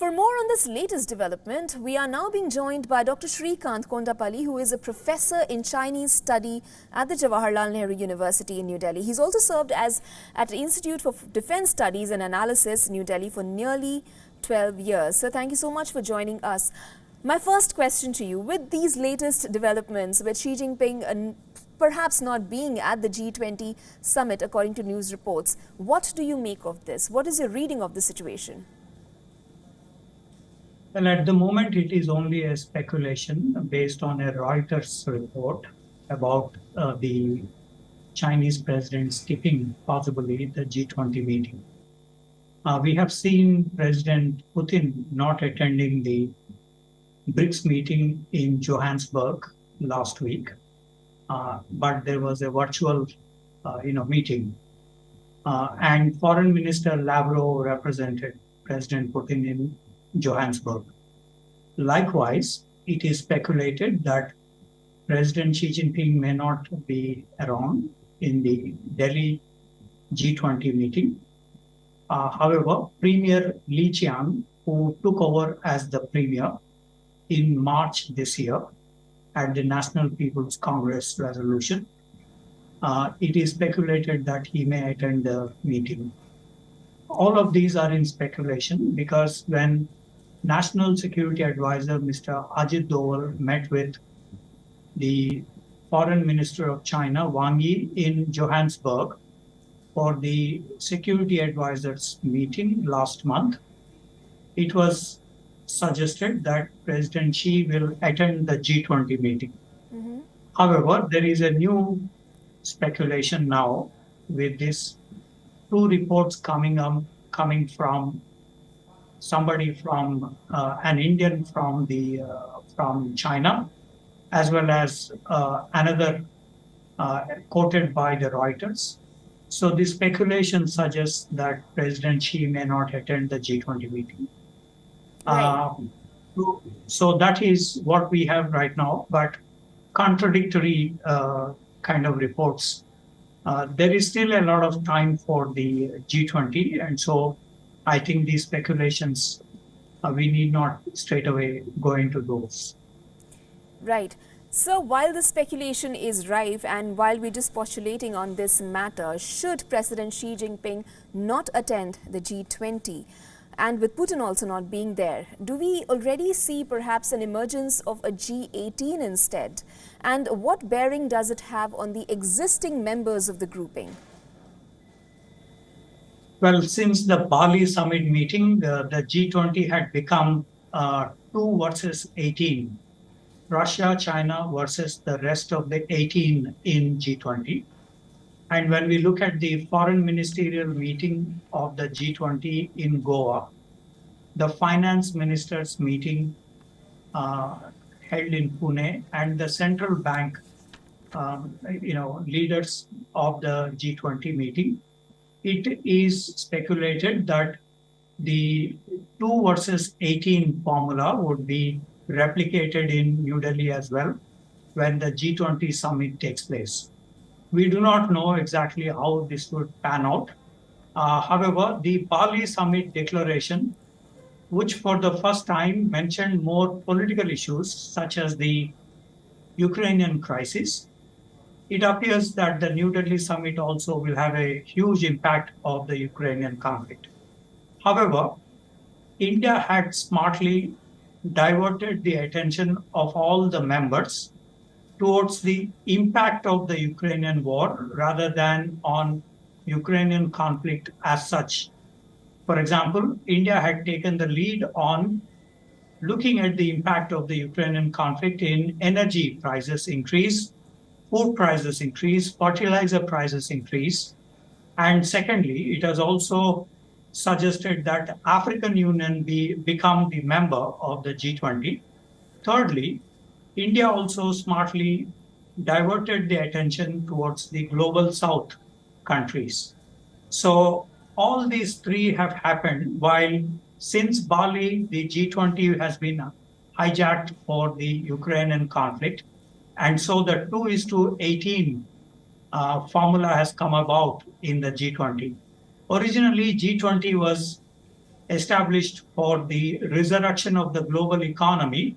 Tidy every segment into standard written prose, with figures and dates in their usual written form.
For more on this latest development, we are now being joined by Dr. Srikanth Kondapalli, who is a professor in Chinese study at the Jawaharlal Nehru University in New Delhi. He's also served at the Institute for Defense Studies and Analysis, New Delhi, for nearly 12 years. So thank you so much for joining us. My first question to you, with these latest developments, with Xi Jinping perhaps not being at the G20 summit, according to news reports, what do you make of this? What is your reading of the situation? Well, at the moment, it is only a speculation based on a Reuters report about the Chinese president skipping possibly the G20 meeting. We have seen President Putin not attending the BRICS meeting in Johannesburg last week, but there was a virtual, meeting, and Foreign Minister Lavrov represented President Putin in Johannesburg. Likewise, it is speculated that President Xi Jinping may not be around in the Delhi G20 meeting. However, Premier Li Qiang, who took over as the premier in March this year at the National People's Congress resolution, it is speculated that he may attend the meeting. All of these are in speculation because when National Security Advisor Mr. Ajit Doval met with the Foreign Minister of China, Wang Yi, in Johannesburg for the Security Advisors meeting last month, it was suggested that President Xi will attend the G20 meeting. However, there is a new speculation now with these two reports coming from somebody from an Indian from China, as well as another quoted by the Reuters. So the speculation suggests that President Xi may not attend the G20 meeting. Right. So that is what we have right now, but contradictory kind of reports. There is still a lot of time for the G20, and so I think these speculations, we need not straight away go into those. Right. So while the speculation is rife and while we're just postulating on this matter, should President Xi Jinping not attend the G20, and with Putin also not being there, do we already see perhaps an emergence of a G18 instead? And what bearing does it have on the existing members of the grouping? Well, since the Bali summit meeting, the G20 had become 2 versus 18. Russia, China versus the rest of the 18 in G20. And when we look at the foreign ministerial meeting of the G20 in Goa, the finance ministers meeting held in Pune, and the central bank, leaders of the G20 meeting, it is speculated that the 2 versus 18 formula would be replicated in New Delhi as well when the G20 summit takes place. We do not know exactly how this would pan out. However, the Bali summit declaration, which for the first time mentioned more political issues such as the Ukrainian crisis, it appears that the New Delhi summit also will have a huge impact of the Ukrainian conflict. However, India had smartly diverted the attention of all the members towards the impact of the Ukrainian war rather than on Ukrainian conflict as such. For example, India had taken the lead on looking at the impact of the Ukrainian conflict in energy prices increase, food prices increase, fertilizer prices increase. And secondly, it has also suggested that African Union become the member of the G20. Thirdly, India also smartly diverted the attention towards the global South countries. So all these three have happened while since Bali, the G20 has been hijacked for the Ukrainian conflict. And so the 2:18 formula has come about in the G20. Originally, G20 was established for the resurrection of the global economy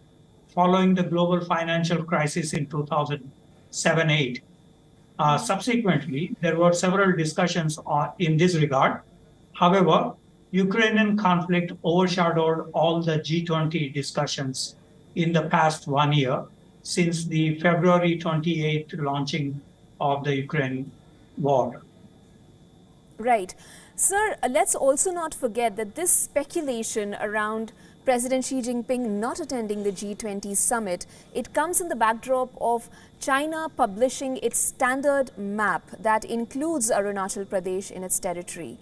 following the global financial crisis in 2007-8. Subsequently, there were several discussions in this regard. However, Ukrainian conflict overshadowed all the G20 discussions in the past 1 year since the February 28th launching of the Ukraine war. Right. Sir, let's also not forget that this speculation around President Xi Jinping not attending the G20 summit, it comes in the backdrop of China publishing its standard map that includes Arunachal Pradesh in its territory.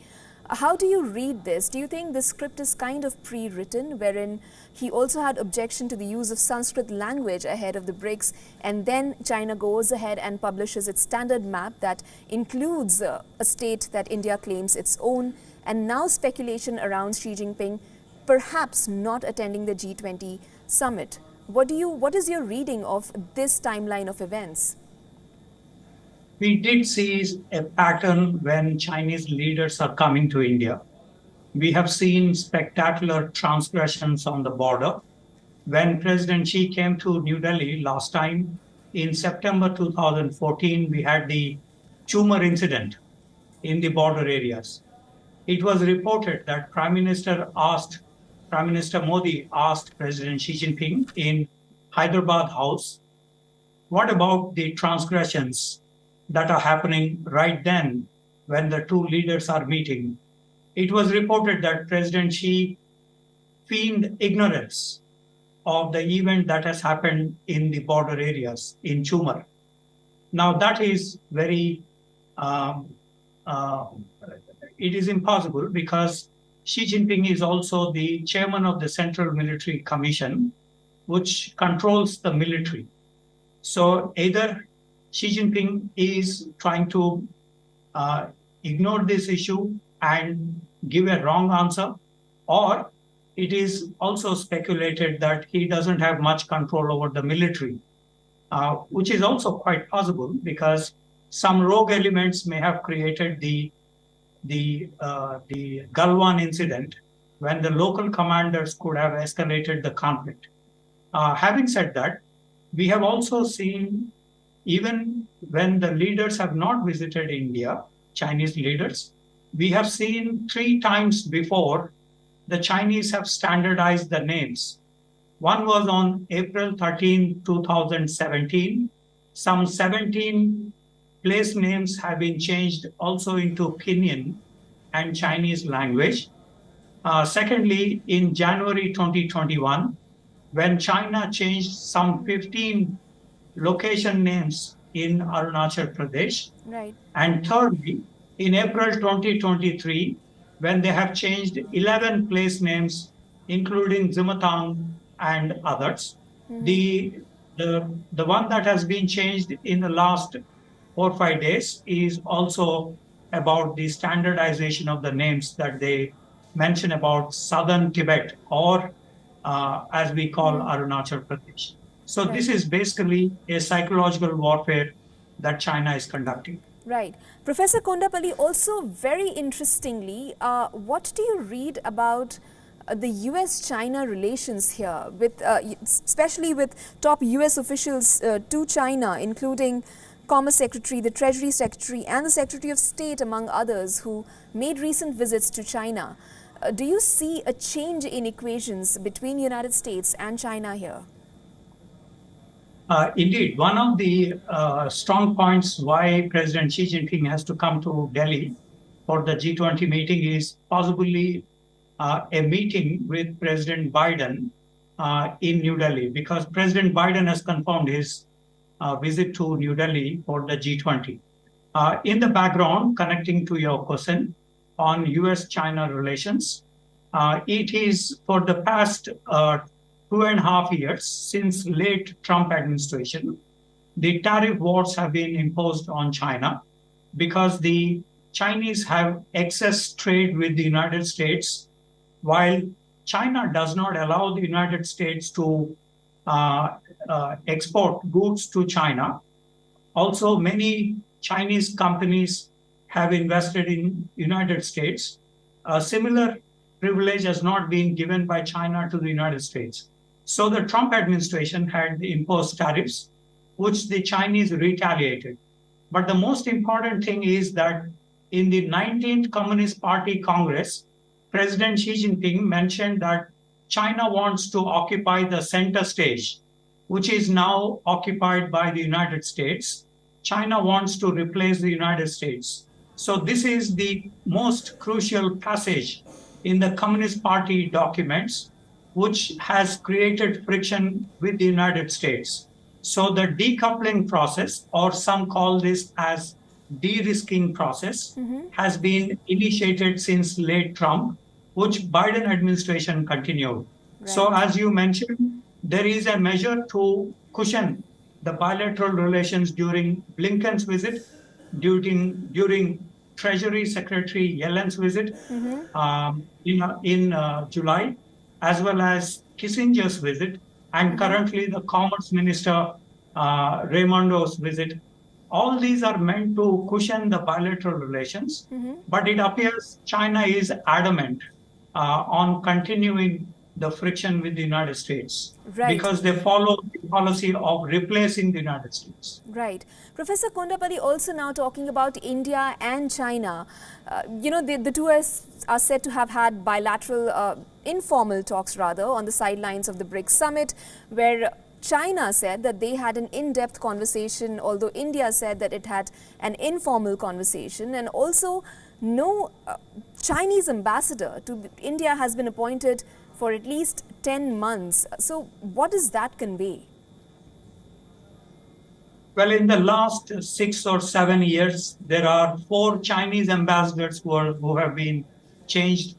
How do you read this? Do you think this script is kind of pre-written, wherein he also had objection to the use of Sanskrit language ahead of the BRICS, and then China goes ahead and publishes its standard map that includes a state that India claims its own, and now speculation around Xi Jinping perhaps not attending the G20 summit? What is your reading of this timeline of events? We did see a pattern when Chinese leaders are coming to India. We have seen spectacular transgressions on the border. When President Xi came to New Delhi last time, in September 2014, we had the tumor incident in the border areas. It was reported that Prime Minister Modi asked President Xi Jinping in Hyderabad House, what about the transgressions that are happening right then when the two leaders are meeting? It was reported that President Xi feigned ignorance of the event that has happened in the border areas in Chumar. Now that is very, it is impossible because Xi Jinping is also the chairman of the Central Military Commission, which controls the military. So either Xi Jinping is trying to ignore this issue and give a wrong answer, or it is also speculated that he doesn't have much control over the military, which is also quite possible because some rogue elements may have created the Galwan incident when the local commanders could have escalated the conflict. Having said that, we have also seen, even when the leaders have not visited India, Chinese leaders, we have seen 3 times before the Chinese have standardized the names. One was on April 13, 2017. Some 17 place names have been changed also into Pinyin and Chinese language. Secondly, in January 2021, when China changed some 15 location names in Arunachal Pradesh. Right. And thirdly, in April 2023, when they have changed 11 place names, including Zimatang and others. Mm-hmm. The one that has been changed in the last 4 or 5 days is also about the standardization of the names that they mention about Southern Tibet, or as we call Arunachal Pradesh. So This is basically a psychological warfare that China is conducting. Right. Professor Kondapalli, also very interestingly, what do you read about the US-China relations here, with especially with top US officials to China, including Commerce Secretary, the Treasury Secretary, and the Secretary of State, among others, who made recent visits to China? Do you see a change in equations between the United States and China here? Indeed, one of the strong points why President Xi Jinping has to come to Delhi for the G20 meeting is possibly a meeting with President Biden in New Delhi, because President Biden has confirmed his visit to New Delhi for the G20. In the background, connecting to your question on US-China relations, it is for the past 2.5 years, since late Trump administration, the tariff wars have been imposed on China because the Chinese have excess trade with the United States, while China does not allow the United States to export goods to China. Also, many Chinese companies have invested in United States. A similar privilege has not been given by China to the United States. So the Trump administration had imposed tariffs, which the Chinese retaliated. But the most important thing is that in the 19th Communist Party Congress, President Xi Jinping mentioned that China wants to occupy the center stage, which is now occupied by the United States. China wants to replace the United States. So this is the most crucial passage in the Communist Party documents, which has created friction with the United States. So the decoupling process, or some call this as de-risking process, has been initiated since late Trump, which Biden administration continued. Right. So as you mentioned, there is a measure to cushion the bilateral relations during Blinken's visit, during Treasury Secretary Yellen's visit in July, as well as Kissinger's visit, and currently the Commerce Minister Raimondo's visit. All these are meant to cushion the bilateral relations, but it appears China is adamant on continuing the friction with the United States, right, because they follow the policy of replacing the United States. Right. Professor Kondapalli, also now talking about India and China, the two are said to have had bilateral, informal talks rather, on the sidelines of the BRICS summit, where China said that they had an in-depth conversation, although India said that it had an informal conversation, and also no Chinese ambassador to India has been appointed for at least 10 months. So what does that convey? Well, in the last 6 or 7 years, there are 4 Chinese ambassadors who have been changed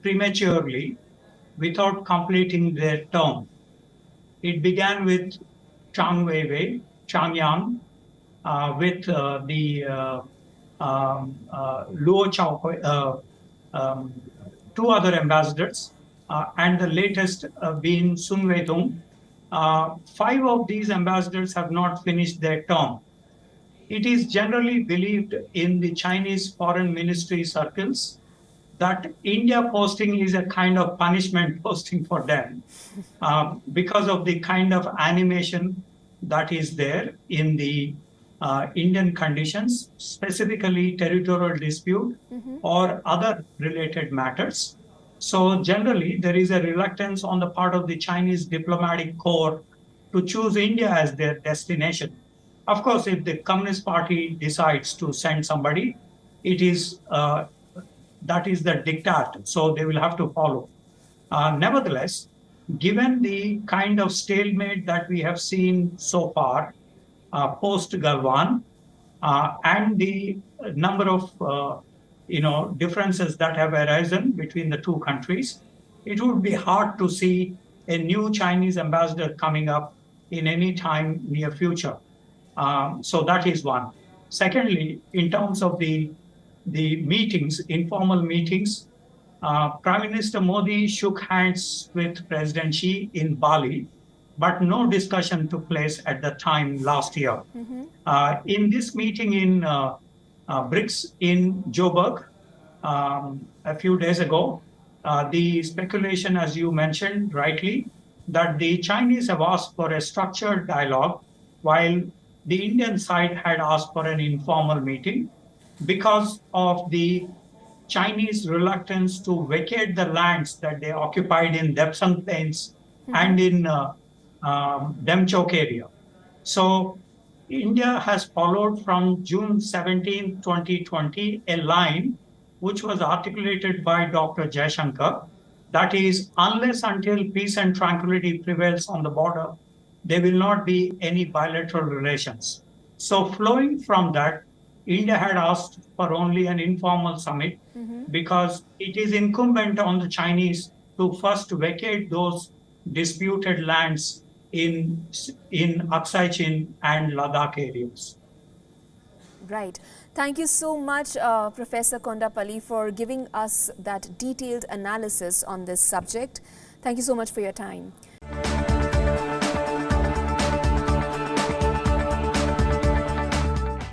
prematurely without completing their term. It began with Chang Yang, with Luo Chao, 2 other ambassadors, and the latest being Sun Weidong. 5 of these ambassadors have not finished their term. It is generally believed in the Chinese foreign ministry circles that India posting is a kind of punishment posting for them because of the kind of animation that is there in the Indian conditions, specifically territorial dispute or other related matters. So generally, there is a reluctance on the part of the Chinese diplomatic corps to choose India as their destination. Of course, if the Communist Party decides to send somebody, it is that is the diktat, so they will have to follow. Nevertheless, given the kind of stalemate that we have seen so far, post-Galwan, and the number of differences that have arisen between the 2 countries, it would be hard to see a new Chinese ambassador coming up in any time near future. So that is one. Secondly, in terms of the meetings, informal meetings, Prime Minister Modi shook hands with President Xi in Bali, but no discussion took place at the time last year. In this meeting in BRICS in Joburg a few days ago, the speculation, as you mentioned rightly, that the Chinese have asked for a structured dialogue, while the Indian side had asked for an informal meeting because of the Chinese reluctance to vacate the lands that they occupied in Depsang Plains and in Demchok area. So India has followed from June 17, 2020, a line which was articulated by Dr. Jaishankar, that is, unless until peace and tranquility prevails on the border, there will not be any bilateral relations. So flowing from that, India had asked for only an informal summit because it is incumbent on the Chinese to first vacate those disputed lands in Aksai Chin and Ladakh areas. Right. Thank you so much, Professor Kondapalli, for giving us that detailed analysis on this subject. Thank you so much for your time.